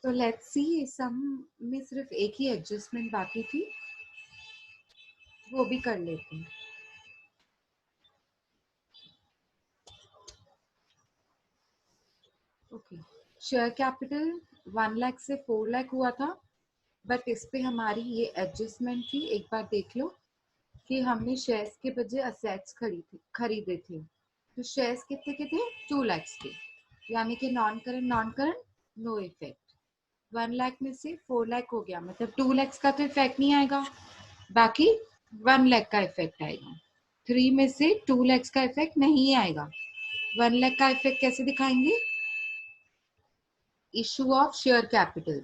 तो let's see, सम में सिर्फ एक ही एडजस्टमेंट बाकी थी, वो भी कर लेते हैं। ओके, शेयर कैपिटल 1 लाख से 4 लाख हुआ था, बट इस पे हमारी ये एडजस्टमेंट थी। एक बार देख लो कि हमने शेयर्स के बजाय असेट्स खरीदे थे। तो शेयर्स कितने के थे? 2 लाख के, यानी कि non current no effect. 1 lakh में से 4 लाख हो गया, मतलब 2 लाख का तो इफेक्ट नहीं आएगा, बाकी 1 लाख का इफेक्ट आएगा। 3 में से 2 लाख का इफेक्ट नहीं आएगा। 1 लाख का इफेक्ट कैसे दिखाएंगे? Issue of share capital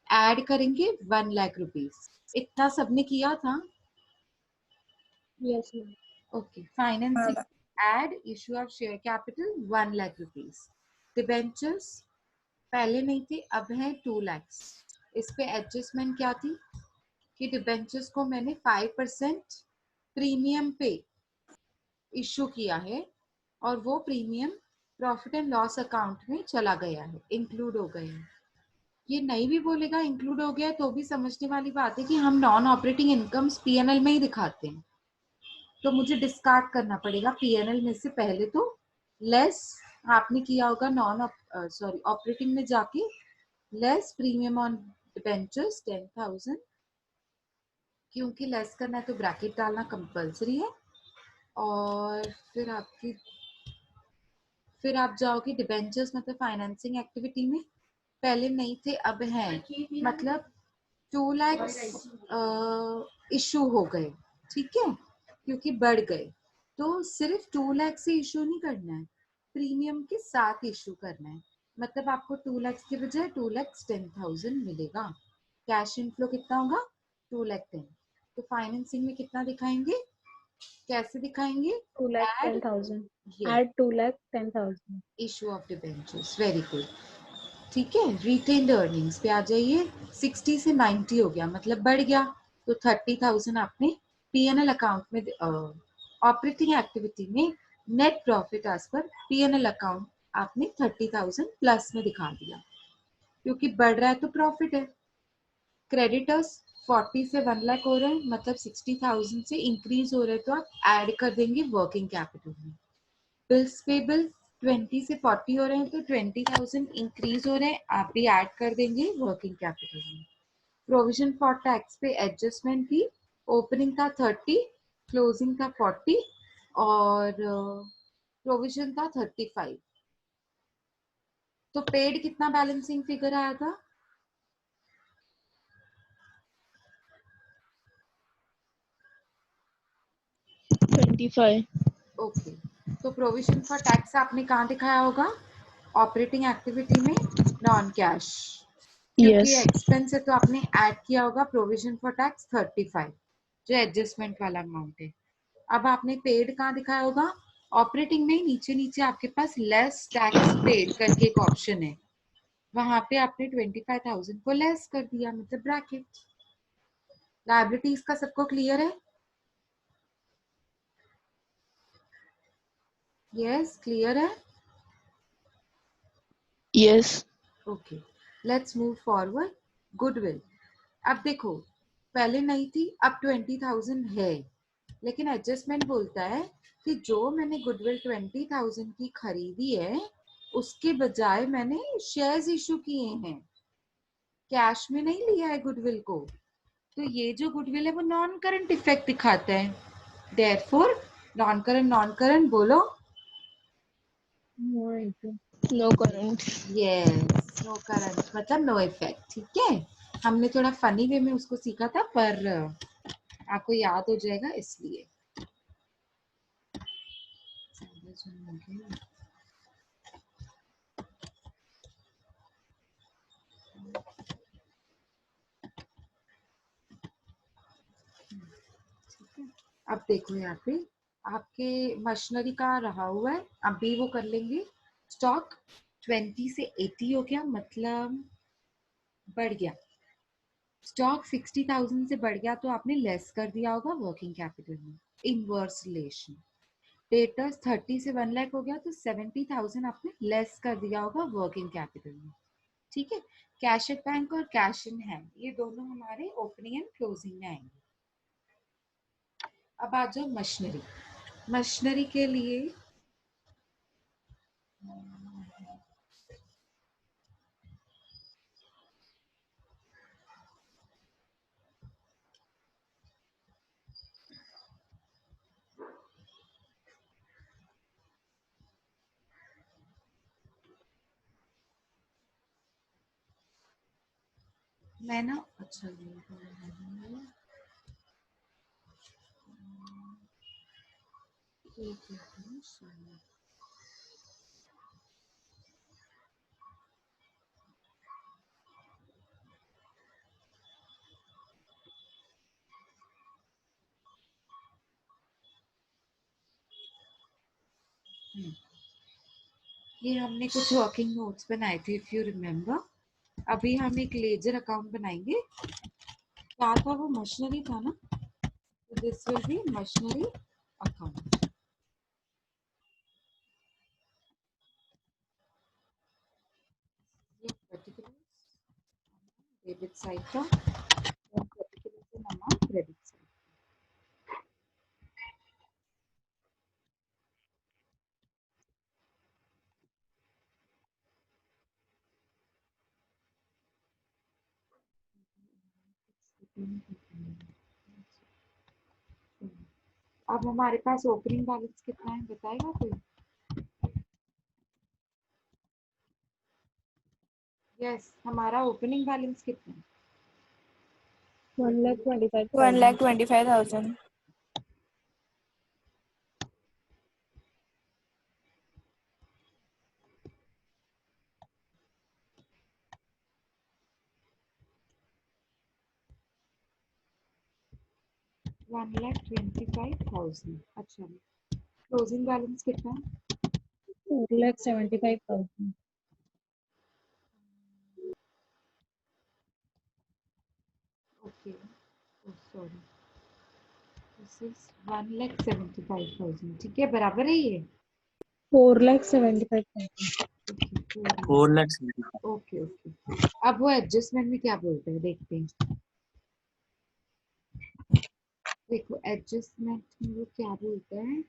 add करेंगे 1 लाख रुपीज। इतना सबने किया था? Yes ma'am. Okay, financing add issue of share capital 1 lakh rupees. Debentures पहले नहीं थे, अब है 2 लाख। इस पे एडजस्टमेंट क्या थी कि डिबेंचर्स को मैंने 5% प्रीमियम पे इशू किया है, और वो premium profit and loss account में चला गया है, इंक्लूड हो गया है। ये नहीं भी बोलेगा इंक्लूड हो गया तो भी समझने वाली बात है कि हम नॉन ऑपरेटिंग इनकम्स पीएनएल में ही दिखाते हैं, तो मुझे डिस्कार्ड करना पड़ेगा पीएनएल में से। पहले तो लेस आपने किया होगा नॉन ऑपरेटिंग में जाके, लेस प्रीमियम ऑन डिबेंचर्स 10,000, क्योंकि लेस करना है तो ब्रैकेट डालना कंपलसरी है। और फिर आप जाओगे डिबेंचर्स मतलब फाइनेंसिंग एक्टिविटी में, पहले नहीं थे अब हैं, मतलब 2 लाख इशू हो गए, ठीक है, क्योंकि बढ़ गए। तो सिर्फ 2 लाख से इशू नहीं करना है, प्रीमियम के साथ इशू करना है। मतलब आपको 2 लाख के बजाय 2,10,000 मिलेगा। कैश इनफ्लो कितना होगा? 2,10,000। तो फाइनेंसिंग में कितना दिखाएंगे, कैसे दिखाएंगे? 2,10,000 ये add 2,10,000। Issue of debentures, very good. ठीक है, रिटेन्ड अर्निंग्स पे आ जाइए। 60 से 90 हो गया, मतलब बढ़ गया, तो 30,000 आपने पीएनएल अकाउंट में, ऑपरेटिंग एक्टिविटी में नेट प्रॉफिट एज पर पीएनएल अकाउंट आपने 30,000 प्लस में दिखा दिया, क्योंकि बढ़ रहा है तो प्रॉफिट है। क्रेडिटर्स 40 से 1 लाख हो रहे हैं, मतलब 60,000 से इंक्रीज हो रहे हैं, तो आप ऐड कर देंगे वर्किंग कैपिटल में। बिल्स पेबल 20 से 40 हो रहे हैं, तो 20,000 इंक्रीज हो रहे हैं, आप भी ऐड कर देंगे वर्किंग कैपिटल में। प्रोविजन फॉर टैक्स पे एडजस्टमेंट थी, ओपनिंग था 30, क्लोजिंग था 40, और प्रोविजन था 35। तो पेड कितना बैलेंसिंग फिगर आया था? 25। ओके, तो प्रोविजन फॉर टैक्स आपने कहाँ दिखाया होगा? ऑपरेटिंग एक्टिविटी में, नॉन कैश, क्योंकि यस। एक्सपेंस है तो आपने ऐड किया होगा प्रोविजन फॉर टैक्स 35, जो एडजस्टमेंट वाला अमाउंट है। अब आपने पेड कहाँ दिखाया होगा? ऑपरेटिंग में, नीचे नीचे आपके पास लेस टैक्स पेड करके एक ऑप्शन है, वहां पे आपने 25,000 को लेस कर दिया, मतलब ब्रैकेट। लायबिलिटीज का सबको क्लियर है? यस, क्लियर है। Yes. Okay, let's move forward. Goodwill, अब देखो, पहले नहीं थी, अब 20,000 है, लेकिन एडजस्टमेंट बोलता है कि जो मैंने गुडविल 20,000 की खरीदी है, उसके बजाय मैंने शेयर्स इशू किए हैं, कैश में नहीं लिया है गुडविल को। तो ये जो गुडविल है वो नॉन करंट इफेक्ट दिखाता है, देयरफॉर नॉन करंट बोलो। No current. Yes, no current मतलब नो इफेक्ट, ठीक है। हमने थोड़ा फनी वे में उसको सीखा था, पर आपको याद हो जाएगा इसलिए। अब देखो यहाँ पे आपके मशीनरी का रहा हुआ है, अभी वो कर लेंगे। स्टॉक 20 से 80 हो गया, मतलब बढ़ गया। स्टॉक 60,000 से बढ़ गया तो आपने लेस कर दिया होगा वर्किंग कैपिटल में, इनवर्स रिलेशन। डेटर्स 30 से 1 लाख हो गया तो 70,000 आपने लेस कर दिया होगा वर्किंग कैपिटल में। ठीक है, कैश एट बैंक और कैश इन हैंड ये दोनों हमारे ओपनिंग एंड क्लोजिंग में आएंगे। अब आ जाओ मशीनरी। मशीनरी के लिए मैं ना अच्छा ये हमने कुछ वर्किंग नोट्स बनाए थे इफ यू रिमेम्बर। अभी हम एक लेजर अकाउंट बनाएंगे। क्या था वो? मशीनरी था ना, तो this will be machinery account. ये पर्टिकुलर डेबिट साइड का और पर्टिकुलर अमाउंट क्रेडिट साइड। अब हमारे पास ओपनिंग बैलेंस कितना है बताएगा कोई? यस, हमारा ओपनिंग बैलेंस कितना है? 1,25,000. 1,25,000. 1,25,000। अच्छा, क्लोजिंग बैलेंस कितना है? 4,75,000. Okay, sorry, this is 1,75,000। ठीक है, बराबर है ये। 4,75,000. ओके 4 लाख। Okay okay. अब वो एडजस्टमेंट में क्या बोलते हैं देखते हैं। देखो एडजस्टमेंट में वो क्या बोलते हैं।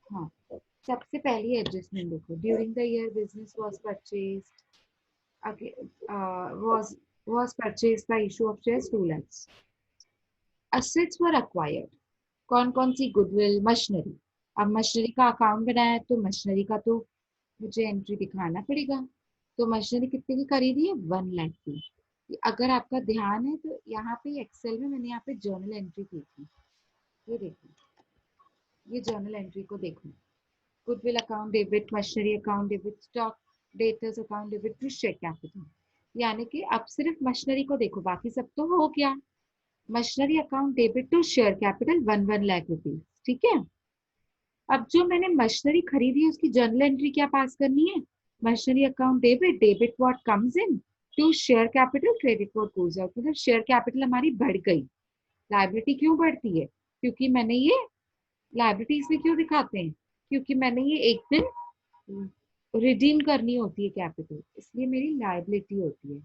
हाँ, सबसे पहली एडजस्टमेंट देखो, during the year business was purchased was purchased by issue of shares 2 lakhs. Assets were acquired. कौन कौन सी? Goodwill, machinery. अब मशीनरी का अकाउंट बनाया है तो मशीनरी का तो मुझे एंट्री दिखाना पड़ेगा। तो मशीनरी कितने की खरीदी है? 1 लाख की। अगर आपका ध्यान है तो यहाँ पे एक्सेल में मैंने यहाँ पे जर्नल एंट्री की थी। ये देखो, ये जर्नल एंट्री को देखो। Goodwill account debit, machinery account debit, stock debtors account debit to share capital. यानी कि अब सिर्फ मशीनरी को देखो, बाकी सब तो हो गया। Machinery account debit to share capital 1 lakh rupees. ठीक है, अब जो मैंने मशीनरी खरीदी है उसकी जर्नल एंट्री क्या पास करनी है? Machinery account debit, debit what comes in to share capital, credit what goes out. मतलब शेयर कैपिटल हमारी बढ़ गई। लायबिलिटी क्यों बढ़ती है? क्योंकि मैंने ये, लायबिलिटीज में क्यों दिखाते हैं? क्योंकि मैंने ये एक दिन रिडीम करनी होती है कैपिटल, इसलिए मेरी लायबिलिटी होती है।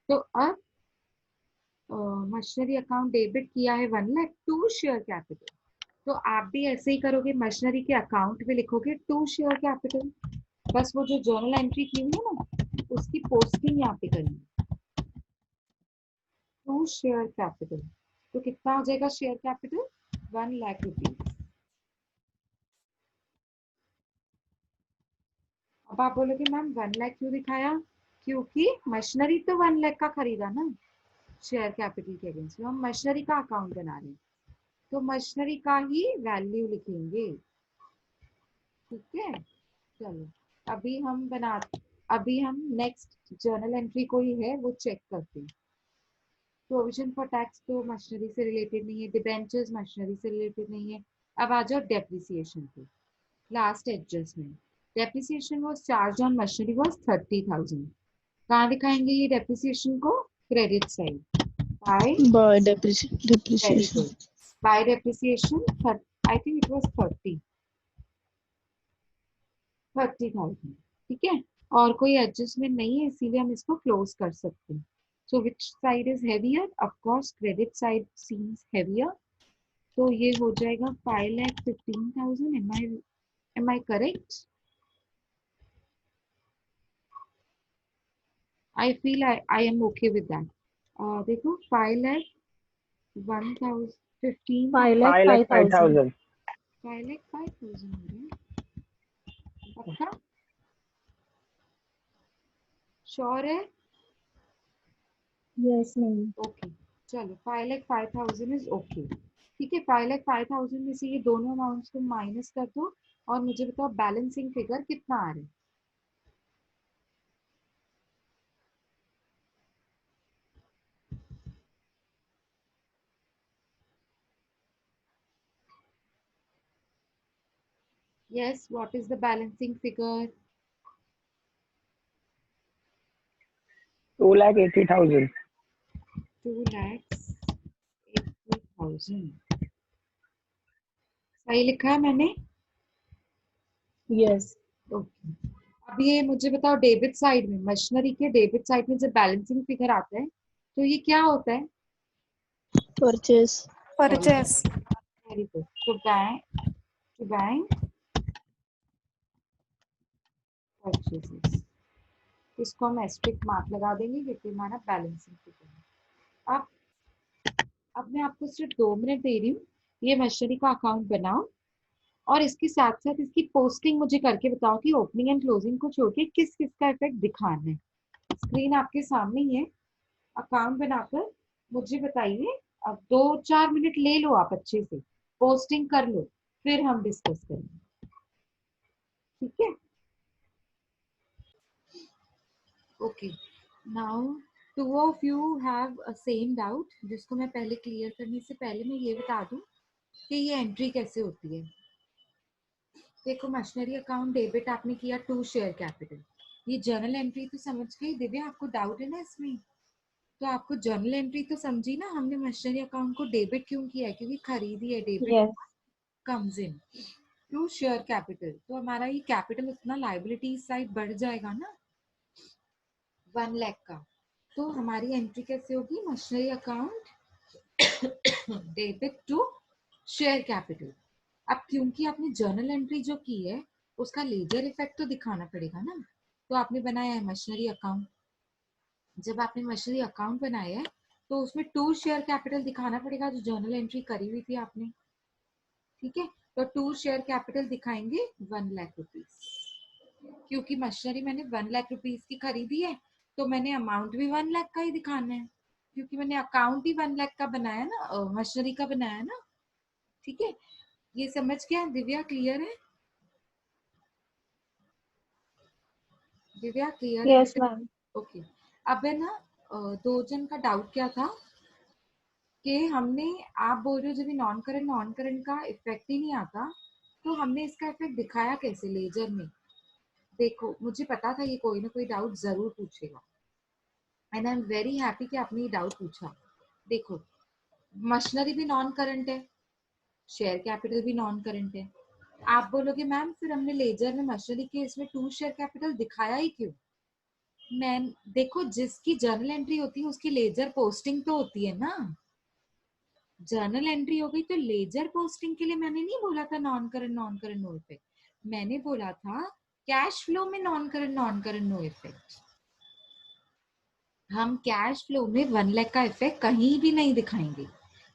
तो अब मशीनरी अकाउंट डेबिट किया है 1 लाख टू शेयर कैपिटल, तो आप भी ऐसे ही करोगे, मशीनरी के अकाउंट में लिखोगे टू शेयर कैपिटल। बस वो जो जर्नल एंट्री की हुई है ना उसकी पोस्टिंग यहाँ पे करेंगे, टू शेयर कैपिटल। तो कितना हो जाएगा शेयर कैपिटल? 1 लाख रुपीज। अब आप बोलोगे मैम 1 लाख क्यों दिखाया? क्योंकि मशीनरी तो 1 लाख का खरीदा ना शेयर कैपिटल के अगेंस्ट, हम मशीनरी का अकाउंट बना रहे हैं तो मशीनरी का ही वैल्यू लिखेंगे। ठीक है, चलो अभी हम नेक्स्ट जर्नल एंट्री कोई है वो चेक करते हैं। प्रोविजन फॉर टैक्स तो मशीनरी से रिलेटेड नहीं है, डिबेंचर्स मशीनरी से रिलेटेड नहीं है। अब आ जाओ डेप्रिसिएशन पे, last adjustment. Depreciation was charge on machinery was 30,000। कहाँ दिखाएंगे ये डेप्रिसिएशन को? Credit side by, By very depreciation. Good, bye depreciation. I think it was 30,000। ठीक है, और कोई एडजस्टमेंट नहीं है, इसीलिए हम इसको क्लोज कर सकते हैं. So which side is heavier? Of course credit side seems heavier. तो ये हो जाएगा 5,15,000. Am I correct? I feel I am okay with that. देखो 5,01,000 15 5 lakh 5 lakh 5,000. 5,000. 5,05,000 हो रहे हैं. पक्का? श्योर है? Yes, ma'am. ओके चलो 5,05,000 इज ओके. ठीक है, 5,05,000 में से ये दोनों अमाउंट्स को माइनस कर दो और मुझे बताओ बैलेंसिंग फिगर कितना आ रहा है. Yes, what is the balancing figure? 2,80,000. 2,80,000. सही लिखा है मैंने? Yes. ओके. अब ये मुझे बताओ डेबिट साइड में, मशीनरी के डेबिट साइड में जब बैलेंसिंग फिगर आता है तो ये क्या होता है? Purchase. Purchase. Very good. तो बैंक परचेसेस, इसको हम एस्ट्रिक्ट मार्क लगा देंगे क्योंकि हमारा बैलेंसिंग फिगर है. अब मैं आपको सिर्फ 2 मिनट दे रही हूँ. ये मशीनरी का अकाउंट बनाओ और इसके साथ साथ इसकी पोस्टिंग मुझे करके बताओ कि ओपनिंग एंड क्लोजिंग को छोड़ के किस किस का इफेक्ट दिखाना है. स्क्रीन आपके सामने ही है. अकाउंट बनाकर मुझे बताइए. अब 2-4 मिनट ले लो आप, अच्छे से पोस्टिंग कर लो, फिर हम डिस्कस करेंगे. ठीक है? Okay. Now two of you have a same doubt, जिसको मैं पहले क्लियर करने से पहले मैं ये बता दूं कि ये एंट्री कैसे होती है. देखो मशीनरी अकाउंट डेबिट आपने किया टू शेयर कैपिटल. ये जर्नल एंट्री तो समझ गई दिव्या? आपको डाउट है ना इसमें? तो आपको जर्नल एंट्री तो समझी ना हमने मशीनरी अकाउंट को डेबिट क्यों किया है? क्योंकि खरीदी है. Debit Yes. Comes in to share capital. तो हमारा ये कैपिटल उतना लाइबिलिटी साइड बढ़ जाएगा ना 1 लाख का. तो हमारी एंट्री कैसे होगी? Machinery account debit to share capital. अब क्योंकि आपने जर्नल एंट्री जो की है उसका लेजर इफेक्ट तो दिखाना पड़ेगा ना. तो आपने बनाया है मशीनरी अकाउंट. जब आपने मशीनरी अकाउंट बनाया है तो उसमें टू शेयर कैपिटल दिखाना पड़ेगा जो जर्नल एंट्री करी हुई थी आपने. ठीक है, तो टू शेयर कैपिटल दिखाएंगे 1 लाख रुपीज. क्योंकि मशीनरी मैंने 1 लाख रुपीज की खरीदी है तो मैंने अमाउंट भी 1 लाख का ही दिखाना है क्योंकि मैंने अकाउंट ही 1 लाख का बनाया ना, मशीनरी का बनाया ना. ठीक है, ये समझ गया दिव्या? क्लियर है दिव्या? क्लियर है? Yes, ma'am. ओके. अब है ना, दो जन का डाउट क्या था कि हमने, आप बोल रहे हो जब नॉन करंट का इफेक्ट ही नहीं आता तो हमने इसका इफेक्ट दिखाया कैसे लेजर में. देखो मुझे पता था ये कोई ना कोई डाउट जरूर पूछेगा and I am very happy कि आपने ये डाउट पूछा. देखो मशीनरी भी नॉन करंट है, शेयर कैपिटल भी नॉन करंट है. आप बोलोगे मैम फिर हमने लेजर में मशीनरी के इसमें टू शेयर कैपिटल दिखाया ही क्यों? मैम देखो जिसकी जर्नल एंट्री होती है उसकी लेजर पोस्टिंग तो होती है ना. जर्नल एंट्री हो गई तो लेजर पोस्टिंग के लिए मैंने नहीं बोला था नॉन करंट नो इफेक्ट. मैंने बोला था कैश फ्लो में नॉन करंट नो इफेक्ट. हम कैश फ्लो में 1 लाख का इफेक्ट कहीं भी नहीं दिखाएंगे.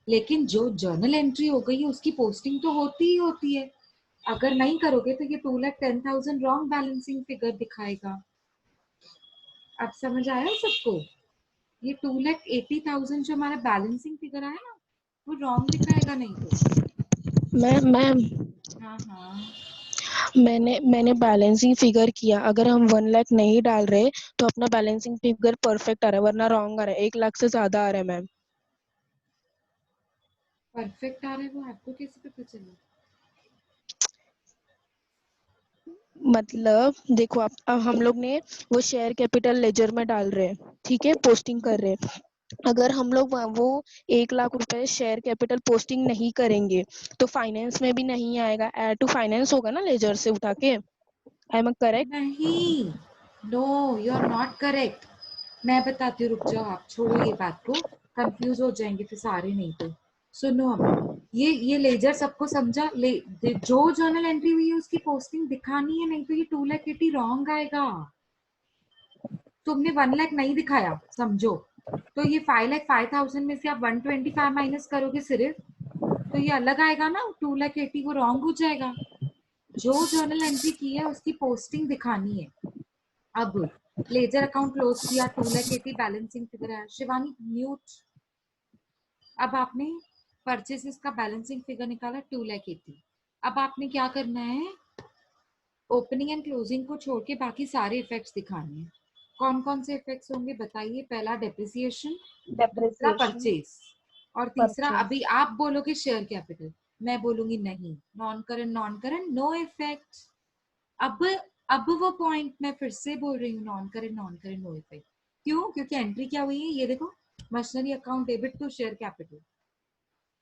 लेकिन जो जर्नल एंट्री हो गई है उसकी पोस्टिंग तो होती ही होती है. अगर नहीं करोगे तो ये 2,10,000 रॉन्ग बैलेंसिंग फिगर दिखाएगा. अब समझ आया सबको? ये 2,80,000 जो हमारा बैलेंसिंग फिगर आया ना वो रॉन्ग दिखाएगा नहीं तो. मैम हाँ हाँ मैंने बैलेंसिंग फिगर किया. अगर हम 1 लाख नहीं डाल रहे तो अपना बैलेंसिंग फिगर परफेक्ट आ रहा है, वरना रॉन्ग आ रहा है. 1 लाख से ज्यादा आ रहा है मैम. परफेक्ट आ रहा है वो आपको कैसे पता चला? मतलब देखो आप, अब हम लोग ने वो शेयर कैपिटल लेजर में डाल रहे हैं, ठीक है, पोस्टिंग कर रहे हैं. अगर हम लोग वो 1 लाख रुपए शेयर कैपिटल पोस्टिंग नहीं करेंगे तो फाइनेंस में भी नहीं आएगा. ऐड टू फाइनेंस होगा ना लेजर से उठा के. I am correct? नहीं no, you are not correct. मैं बताती हूँ, रुक जाओ, आप छोड़ो ये बात को, कंफ्यूज हो जाएंगे फिर सारे, नहीं तो सुनो अब। ये लेजर सबको समझा, जो जर्नल एंट्री हुई है उसकी पोस्टिंग दिखानी है, नहीं तो ये 2 लाख 80 रॉन्ग आएगा। तुमने 1 लाख नहीं दिखाया समझो, तो ये 5,05,000 में से आप 125 माइनस करोगे सिर्फ, तो ये अलग आएगा ना, 2,80,000 वो रॉन्ग हो जाएगा। जो जर्नल एंट्री की है उसकी पोस्टिंग दिखानी है। अब लेजर अकाउंट क्लोज किया, 2,80,000 बैलेंसिंग फिगर है। शिवानी म्यूट। अब आपने परचेसेस का बैलेंसिंग फिगर निकाला 2,80,000। अब आपने क्या करना है, ओपनिंग एंड क्लोजिंग को छोड़ के बाकी सारे इफेक्ट्स दिखाने हैं। कौन कौन से इफेक्ट्स होंगे बताइए? पहला डेप्रिसिएशन, दूसरा डेप्रिसिएशन, परचेज, और तीसरा परचेज। अभी आप बोलोगे शेयर कैपिटल, मैं बोलूंगी नहीं, नॉन करंट नो इफेक्ट। अब अब वो पॉइंट मैं फिर से बोल रही हूँ, नॉन करेंट नो इफेक्ट। क्यों? क्योंकि एंट्री क्या हुई है, ये देखो, machinery account debit to share capital.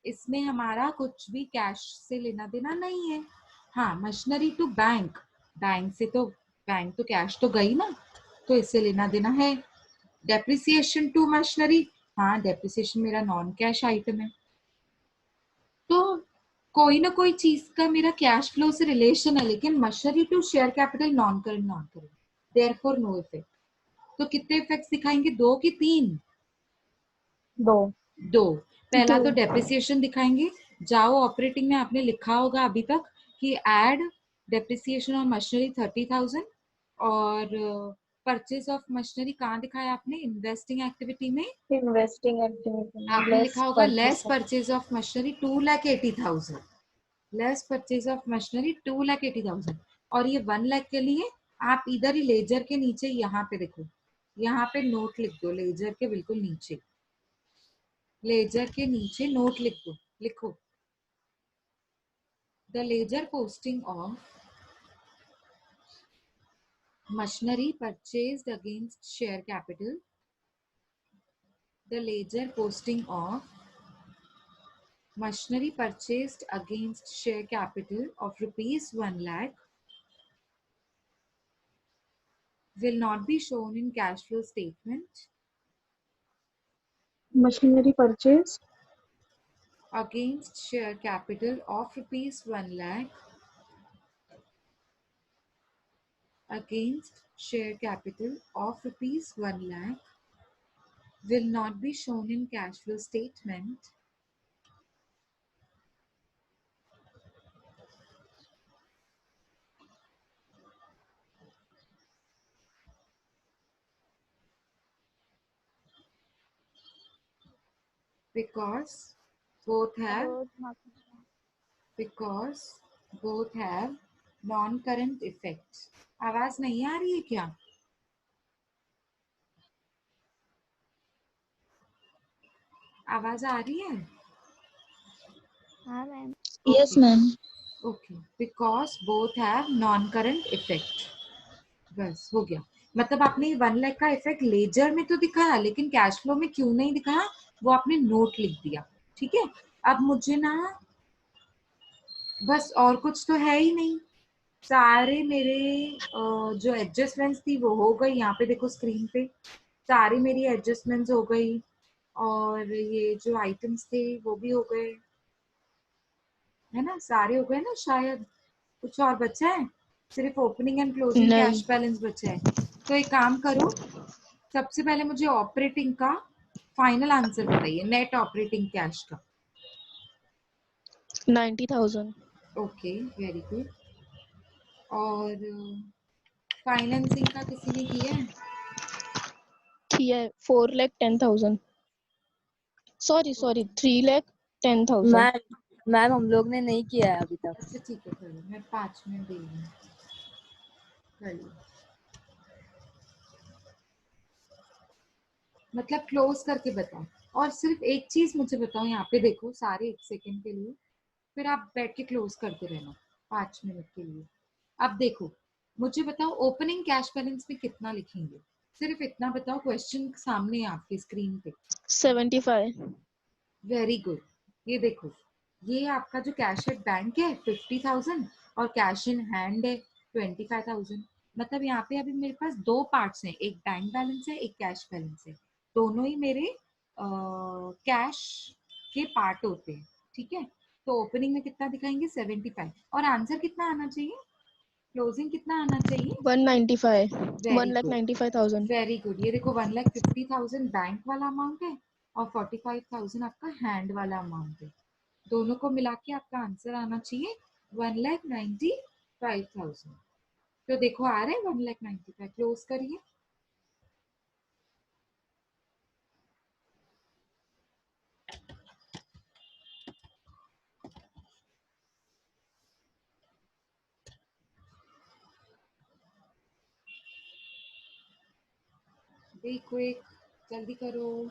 इसमें हमारा कुछ भी कैश से लेना देना नहीं है। हाँ, मशीनरी टू बैंक, बैंक से तो, बैंक तो कैश तो गई ना, तो इससे लेना देना है। डेप्रिसिएशन टू मशीनरी, हाँ डेप्रिसिएशन मेरा नॉन कैश आइटम है, तो कोई ना कोई चीज का मेरा कैश फ्लो से रिलेशन है, लेकिन machinery to share capital non current therefore no effect. तो कितने इफेक्ट्स दिखाएंगे, 2 कि 3? दो। 2। पहला टू। तो डेप्रिसिएशन दिखाएंगे। जाओ ऑपरेटिंग में, आपने लिखा होगा अभी तक कि एड डेप्रिसिएशन ऑन मशीनरी 30,000, और परचेज ऑफ मशीनरी कहाँ दिखाया आपने, इन्वेस्टिंग एक्टिविटी में इन्वेस्टिंग एक्टिविटी में आपने लेस लिखा होगा purchase. Less purchase of machinery 2,80,000, less purchase of machinery 2,80,000। और ये 1 लाख के लिए आप इधर ही लेजर के नीचे यहाँ पे देखो, यहाँ पे नोट लिख दो, लेजर के बिल्कुल नीचे, लेजर के नीचे नोट लिख दो, लिखो, the ledger posting of machinery purchased against share capital, the ledger posting of machinery purchased against share capital of rupees 1 lakh will not be shown in cash flow statement machinery purchase against share capital of rupees 1 lakh against share capital of rupees 1 lakh will not be shown in cash flow statement because both have because both have non-current effects। आवाज नहीं आ रही है क्या? आवाज आ रही है? हाँ ma'am. Yes okay ma'am. Okay, because both have non current effect. बस हो गया। मतलब आपने 1 लाख का इफेक्ट लेजर में तो दिखाया, लेकिन कैश फ्लो में क्यों नहीं दिखाया, वो आपने नोट लिख दिया। ठीक है, अब मुझे ना बस और कुछ तो है ही नहीं, सारे मेरे जो एडजस्टमेंट्स थी वो हो गई। यहाँ पे देखो स्क्रीन पे सारी मेरी एडजस्टमेंट्स हो गई, और ये जो आइटम्स थे वो भी हो गए, है ना, सारे हो गए ना शायद। कुछ और बचा है? सिर्फ ओपनिंग एंड क्लोजिंग नहीं। कैश बैलेंस बचा है। तो एक काम करो, सबसे पहले मुझे ऑपरेटिंग का फाइनल आंसर बताइए, नेट ऑपरेटिंग कैश का। 90,000। Okay, very good. और फाइनेंसिंग का किसी ने किया है? किया है 4,10,000। Sorry sorry, okay, 3,10,000। Ma'am ma'am हम लोग ने नहीं किया है अभी तक। अच्छा ठीक है, करो, मैं 5 मिनट दे रही हूँ, कर लो। मतलब क्लोज करके बताओ। और सिर्फ एक चीज मुझे बताओ, यहाँ पे देखो सारे 1 सेकेंड के लिए, फिर आप बैठ के क्लोज करते रहना 5 मिनट के लिए। अब देखो, मुझे बताओ ओपनिंग कैश बैलेंस में कितना लिखेंगे, सिर्फ इतना बताओ, क्वेश्चन सामने है आपकी स्क्रीन पे। 75। Very good. ये देखो, ये आपका जो कैश एट बैंक है 50,000, और कैश इन हैंड है 25,000। मतलब यहाँ पे अभी मेरे पास दो पार्ट्स हैं, एक बैंक बैलेंस है, एक कैश बैलेंस है। दोनों ही मेरे कैश के पार्ट होते हैं, ठीक है। तो ओपनिंग में कितना दिखाएंगे 75, और आंसर कितना आना चाहिए, क्लोजिंग कितना आना चाहिए। 195, वेरी गुड 1,95,000। Very good. ये देखो 1,50,000 बैंक वाला अमाउंट है और 45,000 आपका हैंड वाला अमाउंट है। दोनों को मिला के आपका आंसर आना चाहिए 1,95,000। तो देखो आ रहा है 1,95,000। क्लोज करिए। देखो एक, जल्दी करो।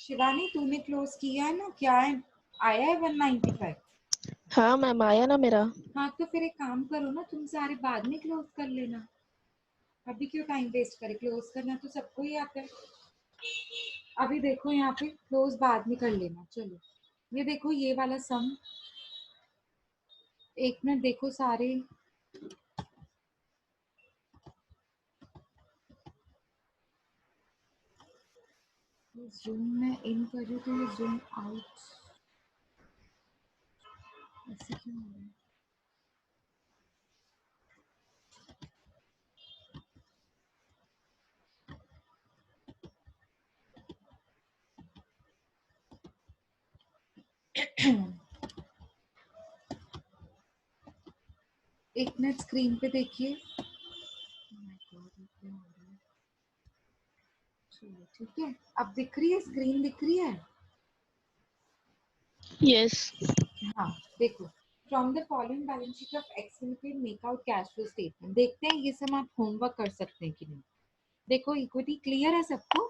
शिवानी तूने क्लोज किया है ना, क्या है आया है 195। हाँ मैम आया ना मेरा। हाँ तो फिर एक काम करो ना, तुम सारे बाद में क्लोज कर लेना, अभी क्यों टाइम वेस्ट करे, क्लोज करना तो सबको ही आता है। अभी देखो यहाँ पे क्लोज बाद में कर लेना। चलो ये देखो ये वाला सम, एक मिनट देखो सारे। जूम में इन कर रही हूँ तो ये जूम आउट ऐसे क्यों हो रहा है। एक मिनट स्क्रीन पे देखिए। चलो ठीक है, अब दिख रही है, स्क्रीन दिख रही है। यस। हाँ देखो, from the following balance sheet of x limited make out cash flow statement. देखते हैं ये सब आप होमवर्क कर सकते हैं कि नहीं। देखो इक्विटी क्लियर है सबको,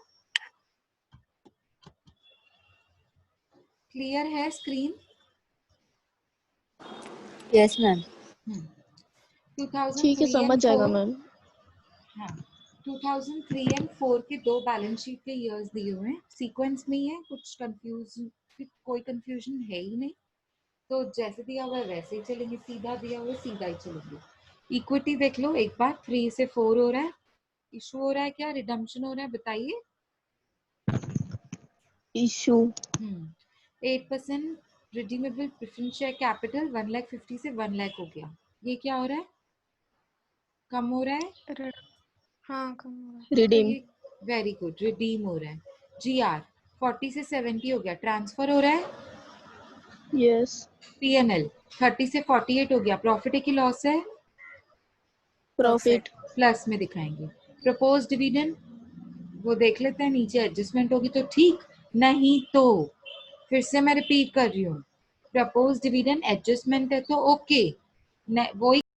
क्लियर है स्क्रीन। Yes ma'am. ठीक है 2003 समझ एंड जाएगा 4, मैम। हाँ 2003 एंड 4 के दो बैलेंस शीट के इयर्स दिए हुए हैं, सीक्वेंस में ही है, कुछ कोई कंफ्यूजन है ही नहीं। तो जैसे दिया हुआ है वैसे ही चलेंगे, सीधा दिया हुआ है सीधा ही चलेंगे। इक्विटी देख लो एक बार, 3 से 4 हो रहा है, इशू हो रहा है क्या, रिडम्पशन हो रहा है, बताइए। Issue. 8% redeemable preference share capital 1,50,000 से 1 लाख हो गया। ये क्या हो रहा है, कम हो रहा है। हाँ कम हो रहा तो रिडीम। ये वेरी गुड, रिडीम हो रहा है। GR 40 से 70 हो गया, ट्रांसफर हो रहा है। यस। PNL 30 से 48 हो गया, प्रॉफिट है कि लॉस है। प्रॉफिट। प्लस में दिखाएंगे। प्रपोज डिविडेंड वो देख लेते हैं, नीचे एडजस्टमेंट होगी तो ठीक, नहीं तो फिर से मैं रिपीट कर रही हूँ, प्रपोज डिविडेंड एडजस्टमेंट है तो ओके, वो ही